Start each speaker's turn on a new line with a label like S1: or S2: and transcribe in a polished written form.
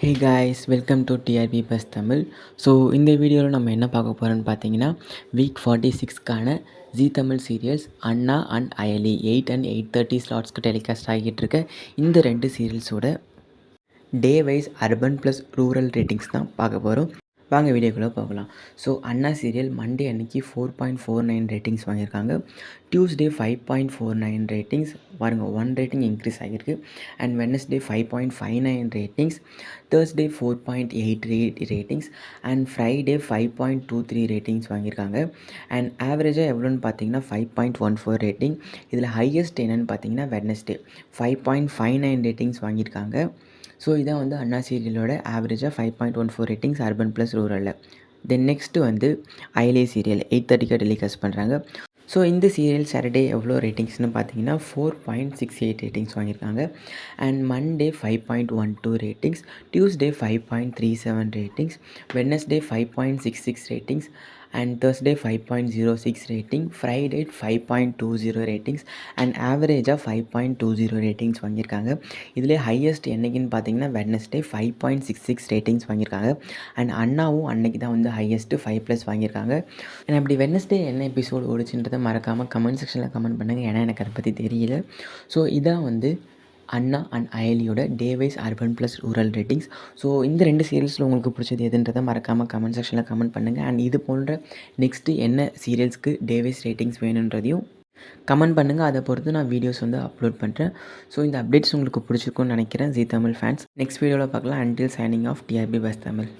S1: Hey guys, welcome to TRP buzz Tamil. So இந்த வீடியோவில் நம்ம என்ன பார்க்க போகிறோன்னு பார்த்தீங்கன்னா, வீக் 46க்கான Zee Tamil serials Anna and Ayali 8 and 8:30 ஸ்லாட்ஸ்க்கு டெலிகாஸ்ட் ஆகிட்டு இருக்க இந்த 2 சீரியல்ஸோட day wise urban plus rural ratings தான் பார்க்க போகிறோம். வாங்க வீடியோக்குள்ளே போகலாம். ஸோ அண்ணா சீரியல் மண்டே அன்றைக்கி 4.49 ரேட்டிங்ஸ் வாங்கியிருக்காங்க. டியூஸ்டே 5.49 ரேட்டிங்ஸ் பாருங்க, 1 ரேட்டிங் இன்க்ரீஸ் ஆகியிருக்கு. And Wednesday 5.59 ratings, Thursday 4.8 ratings and Friday 5.23 ratings வாங்கியிருக்காங்க. அண்ட் ஆவரேஜாக எவ்வளோன்னு பார்த்தீங்கன்னா 5.14 ரேட்டிங். இதில் ஹையஸ்ட் என்னென்னு பார்த்தீங்கன்னா வெட்னஸ்டே 5.59 ரேட்டிங்ஸ் வாங்கியிருக்காங்க. ஸோ இதான் வந்து அண்ணா சீரியலோட ஆவரேஜாக 5.14 ரேட்டிங்ஸ் அர்பன் ப்ளஸ் ரூரலில். தென் நெக்ஸ்ட்டு வந்து அயலே சீரியல் 8:30க்கு டெலிகாஸ்ட் பண்ணுறாங்க. ஸோ இந்த சீரியல் சாட்டர்டே எவ்வளோ ரேட்டிங்ஸ்னு பார்த்தீங்கன்னா 4.68 ரேட்டிங்ஸ் வாங்கியிருக்காங்க. And Monday 5.12 ratings, Tuesday 5.37 ratings, Wednesday 5.66 ratings and Thursday 5.06 rating, Friday 5.20 ratings and ஆவரேஜாக 5.20 ரேட்டிங்ஸ் வாங்கியிருக்காங்க. இதிலே ஹையஸ்ட் என்றைக்குன்னு பார்த்தீங்கன்னா வெட்னஸ்டே 5.66 ரேட்டிங்ஸ் வாங்கியிருக்காங்க. அண்ட் அண்ணாவும் அன்னைக்கு தான் வந்து ஹையஸ்ட்டு 5+ வாங்கியிருக்காங்க. அண்ட் அப்படி வெட்னஸ்டே என்ன எபிசோடு ஓடிச்சுன்றதை மறக்காமல் கமெண்ட் செக்ஷனில் கமெண்ட் பண்ணுங்கள், ஏன்னா எனக்கு அதை பற்றி தெரியல. ஸோ இதான் வந்து அண்ணா அண்ட் அயலியோட day wise urban plus rural ratings. So இந்த 2 சீரியல்ஸில் உங்களுக்கு பிடிச்சது எதுன்றதை மறக்காமல் கமெண்ட் செக்ஷனில் கமெண்ட் பண்ணுங்கள். அண்ட் இது போன்ற நெக்ஸ்ட்டு என்ன சீரியல்ஸ்க்கு டே வைஸ் ரேட்டிங்ஸ் வேணுன்றதையும் கமெண்ட் பண்ணுங்கள். அதை பொறுத்து நான் வீடியோஸ் வந்து அப்லோட் பண்ணுறேன். ஸோ இந்த அப்டேட்ஸ் உங்களுக்கு பிடிச்சிருக்குன்னு நினைக்கிறேன் ஜீ தமிழ் ஃபேன்ஸ். நெக்ஸ்ட் வீடியோவில் பார்க்கலாம். Until signing off TRP buzz Tamil.